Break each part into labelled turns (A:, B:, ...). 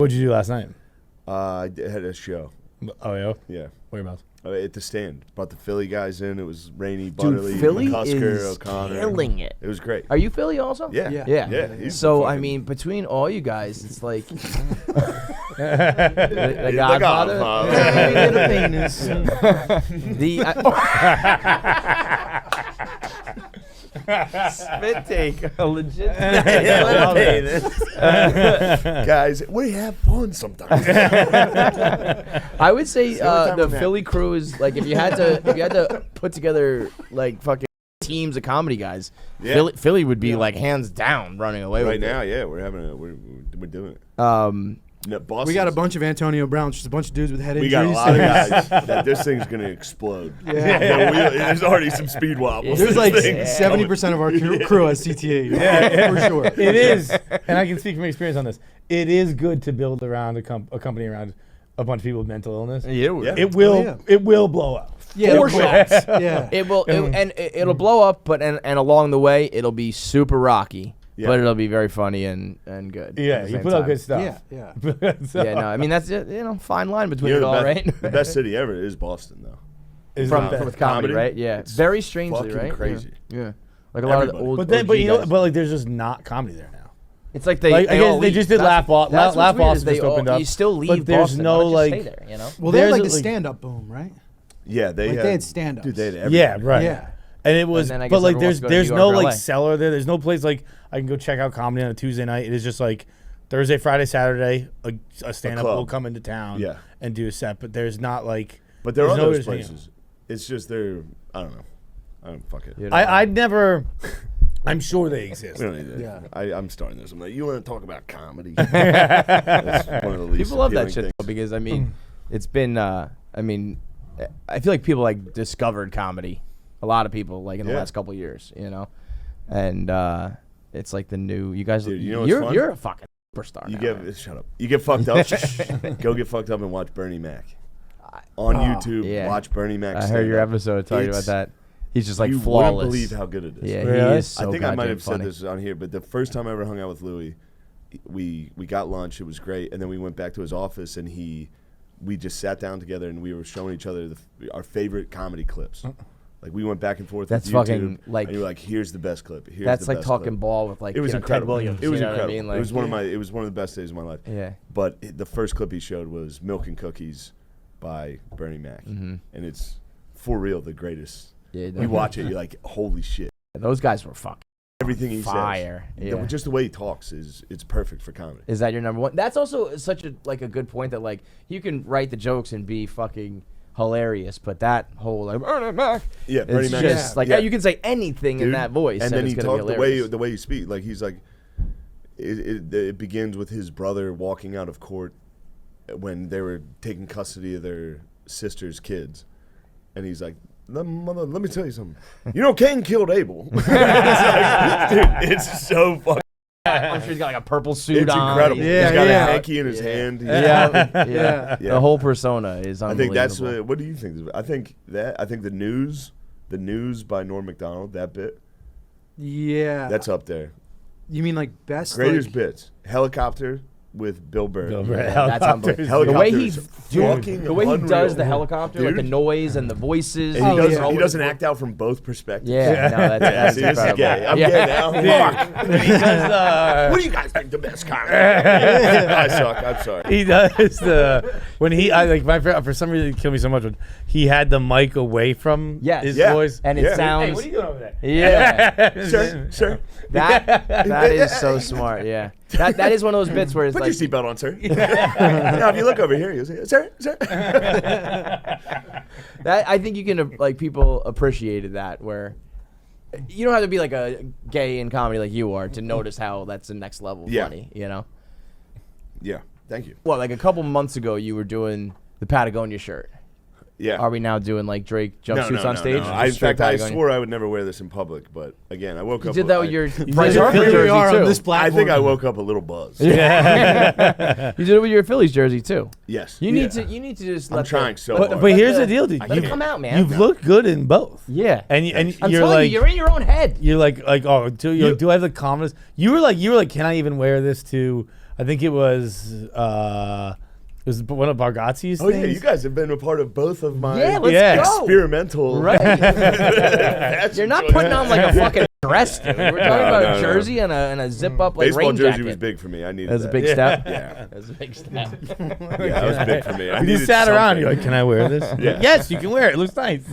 A: What'd you do last night?
B: I had a show.
A: Oh, yeah?
B: Yeah.
A: Whereabouts?
B: At the Stand. Brought the Philly guys in. It was rainy, butterly.
C: Dude, Philly
B: Husker,
C: is
B: O'Connor.
C: killing it.
B: It was great.
C: Are you Philly also?
B: Yeah.
C: Yeah. So, I mean, between all you guys, it's like... the Godfather. Spit take. A legit
B: Guys, we have fun sometimes.
C: I would say the
B: we
C: Philly crew is like if you had to put together like fucking teams of comedy guys, Philly would be like hands down running away with
B: Right now,
C: it.
B: yeah, we're doing it.
D: We got a bunch of Antonio Browns, just a bunch of dudes with head
B: We
D: injuries.
B: got a lot of guys that this thing's gonna explode. There's already some speed wobbles.
D: There's like 70% of our crew has CTA. For sure.
A: It is, and I can speak from experience on this. It is good to build around a company around a bunch of people with mental illness.
C: Yeah.
A: It will blow up.
D: Yeah,
C: For sure.
D: yeah.
C: It will, it'll blow up, but and along the way, it'll be super rocky.
B: Yeah.
C: But it'll be very funny and good.
A: Yeah, you put out good stuff.
D: Yeah.
A: So-
C: Yeah, no, I mean that's fine line between it all, right?
B: The best city ever is Boston, though.
A: Is
C: From
A: that-
C: with comedy, right? Yeah,
B: It's
C: very strangely,
B: fucking
C: right?
B: crazy.
C: Yeah. Like a lot of the
B: Everybody.
C: old.
A: But then,
C: OG guys.
A: but like, there's just not comedy there now.
C: It's like they.
A: Like, I guess
C: all
A: they
C: leave.
A: just did
C: That's
A: Laugh
C: what's weird
A: Boston
C: is
A: just opened up.
C: You still leave
A: but there's
C: Boston.
A: no
C: Why don't you
A: like.
C: stay there, you know?
D: Well, they had
A: There's
D: like the
A: like-
D: stand-up boom, right?
B: Yeah, they
D: had stand-ups.
B: Dude, they had everything.
A: Yeah, right.
D: Yeah.
A: And it was,
C: And then I
A: but
C: guess
A: like,
C: everyone wants to go to
A: there's
C: New
A: no
C: York or
A: like
C: LA.
A: cellar there. There's no place like I can go check out comedy on a Tuesday night. It is just like Thursday, Friday, Saturday, a stand-up
B: club.
A: will come into town
B: Yeah.
A: and do a set. But there's not like.
B: But there are
A: there's no
B: those
A: just hanging
B: places. It's just they're, I don't know. Fuck it.
C: Yeah.
A: I'd never. I'm sure they exist.
B: We don't need to.
D: Yeah.
B: I'm starting this. I'm like, you want to talk about comedy? That's one of the least
C: People love that
B: appealing
C: shit
B: things.
C: though, because I mean, it's been. I feel like people like discovered comedy. A lot of people like in the
B: Yeah.
C: last couple of years, you know, and it's like the new. You guys,
B: Dude, you know what's fun?
C: you're a fucking superstar.
B: You
C: now,
B: get
C: man.
B: shut up. You get fucked up. Go get fucked up and watch Bernie Mac on YouTube.
C: yeah.
B: Watch Bernie Mac.
C: I heard
B: stand
C: your
B: up.
C: episode talking about
B: It's-
C: that. He's just like
B: you
C: flawless.
B: wouldn't believe how good it is.
C: Yeah,
A: Really?
C: he is so
B: I think I might have
C: funny.
B: said this on here, but the first time I ever hung out with Louis, we got lunch. It was great, and then we went back to his office, and we just sat down together, and we were showing each other our favorite comedy clips. Like we went back and forth.
C: That's
B: with YouTube,
C: fucking, like-
B: and you were like, "Here's the best clip. Here's
C: That's
B: the
C: like
B: best
C: talking
B: clip."
C: ball with like
B: It was
C: Ted
B: incredible.
C: Williams.
B: It was
C: you know
B: incredible.
C: What I mean? Like,
B: it was one of the best days of my life.
C: Yeah.
B: But the first clip he showed was "Milk and Cookies" by Bernie Mac, and it's for real the greatest.
C: Yeah,
B: You watch it, you're like, "Holy shit!"
C: those guys were fucking
B: Everything he
C: fire.
B: says,
C: Yeah.
B: just the way he talks it's perfect for comedy.
C: Is that your number one? That's also such a good point that like you can write the jokes and be fucking hilarious, but that whole like Bernie Mac,
B: Yeah, Bernie
C: it's
B: Mac.
C: just like
B: Yeah.
C: you can say anything in
B: Dude,
C: that voice,
B: and then
C: it's
B: he
C: gonna be
B: talked
C: hilarious.
B: the way you speak. Like he's like, it begins with his brother walking out of court when they were taking custody of their sister's kids, and he's like, let me tell you something. You know, Cain killed Abel. It's like, dude, it's so fucking.
C: I'm sure he's got like a purple suit
B: It's
C: on.
B: incredible.
D: Yeah,
B: He's got
D: yeah.
B: a hanky in his hand.
C: Yeah.
B: Yeah.
C: The whole persona is
B: I
C: unbelievable.
B: think that's what do you think? I think the news by Norm Macdonald, that bit,
D: Yeah.
B: that's up there.
D: You mean like best?
B: Greatest
D: like,
B: bits. Helicopter with Bill Burr.
A: Bill Burr.
C: Yeah, that's unbelievable.
B: Helicopter
C: The way he
B: is
C: dude,
B: fucking
C: the way he does
B: unreal.
C: the helicopter, like the
B: Dude.
C: noise and the voices.
B: And he,
D: Oh,
B: does,
D: yeah.
B: he doesn't act out from both perspectives.
C: Yeah, no, that's
B: See, this is
C: incredible.
B: gay. I'm
C: Yeah.
B: gay now. Fuck.
A: He does
B: What do you guys think the best comedy? I suck. I'm sorry.
A: he does the when he I like my friend for some reason it killed me so much when he had the mic away from
C: Yes.
A: his
B: Yeah.
A: voice.
C: And it
B: Yeah.
C: sounds.
A: Hey, what are you doing over there?
C: Yeah.
B: Sir.
C: That is so smart. Yeah, that is one of those bits where it's
B: Put
C: like
B: your seatbelt on, sir. Now, if you look over here, you say, sir.
C: that. I think you can like people appreciated that where you don't have to be like a gay in comedy like you are to notice how that's the next level
B: Yeah.
C: funny. You know.
B: Yeah. Thank you.
C: Well, like a couple months ago, you were doing the Patagonia shirt.
B: Yeah.
C: Are we now doing like Drake jumpsuits
B: no,
C: on stage?
B: No.
C: Or
B: In
C: straight
B: fact, I
C: Patagonia?
B: swore I would never wear this in public, but again, I woke
C: You
B: up.
C: did that with
B: I-
C: your
A: did
C: Bryce
A: it.
C: Harper
D: Here we
C: jersey
D: are on
C: too.
D: this
B: I
D: platform.
B: think I woke up a little buzzed.
C: You did it with your Phillies jersey too.
B: Yes.
C: You need to just let
B: I'm trying so
A: But,
B: hard.
A: but here's the deal, dude.
C: Let it come out, man.
A: You've looked good in both.
C: Yeah.
A: And
C: I'm
A: you're
C: telling
A: like
C: you, you're in your own head.
A: you're like oh do I have the confidence? You were like can I even wear this to I think it was one of Bargatze's
B: Oh
A: things.
B: yeah, you guys have been a part of both of my
C: Yeah, let's
A: Yeah.
C: go.
B: experimental.
C: Right.
B: fashion
C: You're not
B: choices.
C: putting on like a fucking dress, dude. We're talking about
B: no,
C: a
B: no.
C: jersey and a zip up like
B: Baseball
C: rain
B: jersey
C: jacket.
B: was big for me. I needed
C: That was a
B: that.
C: big step.
B: Yeah,
C: That was a big step.
B: yeah, that was big for me. I
A: You
B: needed
A: sat around.
B: something.
A: You're like, "Can I wear this?"
B: Yeah.
A: Yes, you can wear it. It looks nice.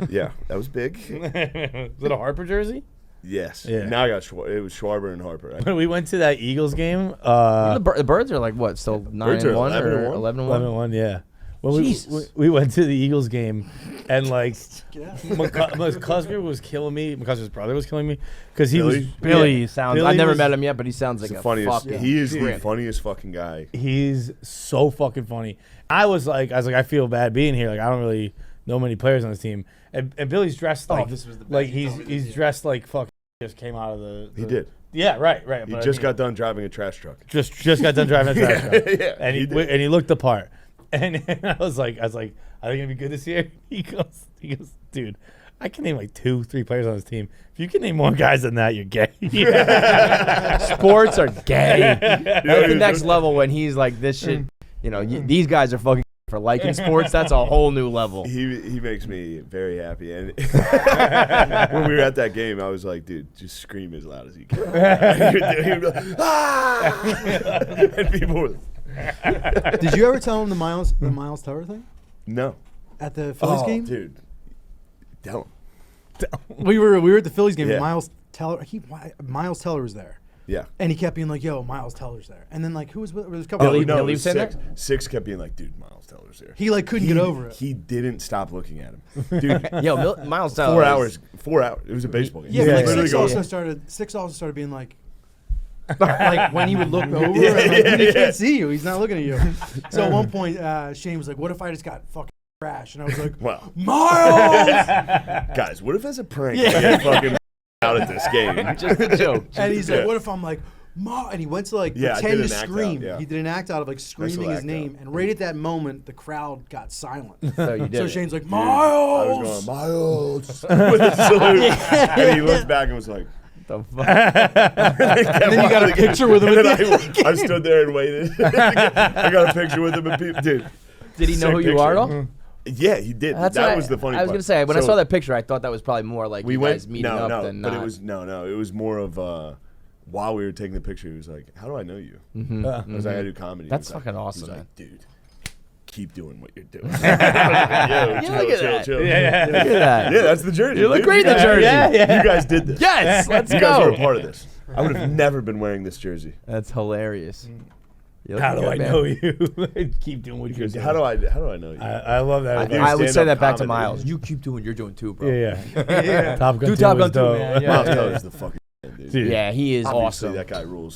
B: Yeah, that was big.
A: Is it a Harper jersey?
B: Yes.
A: Yeah.
B: Now I got it was Schwarber and Harper.
A: When we went to that Eagles game,
C: The Birds are like what? Still 9-1
B: are
C: or
B: 11-1?
C: 11-1?
A: 11-1, yeah. When
C: Jesus.
A: we went to the Eagles game, and like McCusker was killing me. McCusker's brother was killing me because he
B: Billy?
A: was
C: Billy sounds.
A: Billy
C: I've never
A: was-
C: met him yet, but he sounds like
B: He's
C: a
B: the funniest.
C: fucking.
B: He is the
C: trip.
B: funniest fucking guy.
A: He's so fucking funny. I was like, I feel bad being here. Like, I don't really know many players on this team. And Billy's dressed like,
D: this was the best
A: like
D: you told me
A: he's
D: this,
A: dressed like fucking just came out of the.
B: He did.
A: Yeah, right.
B: He
A: But I
B: just
A: mean,
B: got done driving a trash truck.
A: just got done driving a trash truck.
B: Yeah,
A: and
B: he
A: he
B: did.
A: and he looked the part. And I was like, are they gonna be good this year? He goes, dude, I can name like 2-3 players on this team. If you can name more guys than that, you're gay.
C: Sports are gay. That's the
B: he
C: next
B: was-
C: level when he's like, this shit. You know, these guys are fucking for liking sports. That's a whole new level.
B: He makes me very happy. And when we were at that game, I was like, dude, just scream as loud as you can. He would be like, ah! And people were,
D: Did you ever tell him the Miles Teller thing
B: no.
D: at the Phillies game?
B: Dude. Tell him.
D: We were at the Phillies game.
B: Yeah.
D: And Miles Teller was there,
B: Yeah.
D: and he kept being like, "Yo, Miles Teller's there." And then like, who was there was a couple?
C: Billy-
D: of
C: no,
B: it
C: Billy
B: was
C: said
B: Six.
C: that?
B: Six kept being like, dude, Miles Teller's here.
D: He like couldn't get over it.
B: He didn't stop looking at him. Dude,
C: Yo, Miles Teller.
B: 4 hours. 4 hours. It was a baseball game.
D: Yeah,
B: He
D: but like
B: literally
D: Six
B: goes,
D: also started being like when he would look over, I'm like, dude, he can't see you. He's not looking at you. So at one point, Shane was like, "What if I just got fucking crashed?" And I was like,
B: well,
D: "Miles!"
B: guys, what if as a prank I get fucking out at this game?
C: Just a joke.
D: And he's
B: Yeah.
D: like, "What if I'm like?" And he went to like
B: Yeah, I
D: pretend
B: did
D: to
B: an act
D: scream.
B: out, yeah.
D: He did an act out of like screaming
B: little
D: his
B: act
D: name,
B: out.
D: and right at that moment, the crowd got silent.
C: So you did.
D: So
C: it.
D: Shane's like,
B: I
D: "Miles!"
B: was going, Miles, with a salute. And he looked back and was like,
C: The fuck?
D: And then you got a picture with him.
B: and
D: At
B: then
D: the
B: I stood there and waited. I got a picture with him and people, dude.
C: Did he know
B: sick
C: who you are,
B: picture.
C: though?
B: Yeah, he did.
C: That's
B: that
C: what
B: was the funny
C: I was
B: part.
C: gonna say when I
B: So
C: saw that picture, I thought that was probably more like
B: we
C: you
B: went
C: guys meeting up than
B: but
C: not.
B: it was it was more of while we were taking the picture, he was like, "How do I know you?" I was like, "I do comedy."
C: That's
B: He was
C: fucking
B: like,
C: awesome,
B: He was
C: man.
B: like, "Dude, keep doing what you're doing." Yo, chill,
C: look at
B: chill,
C: that.
B: chill.
C: Look at that.
B: Yeah, that's the jersey.
C: You look
B: dude.
C: great in the jersey.
A: Yeah.
B: You guys did this.
C: Yes, let's
B: You guys
C: go.
B: were a part of this. I would have never been wearing this jersey.
C: That's hilarious. You look
A: How do
C: good,
A: I
C: man.
A: know you? Keep doing what you're
B: Because
A: doing.
B: how do I know you?
A: I love that.
B: do
C: I would say
B: stand-up
C: that back to
B: comedy.
C: Miles. You keep doing what you're doing too, bro.
A: yeah. Top Gun
C: Do
A: 2
C: Top
A: was
C: Gun 2,
A: dope.
C: man. Yeah.
B: Miles Teller is the fucking man, dude.
A: Dude.
C: Yeah, he is
B: Obviously,
C: awesome.
B: that guy rules.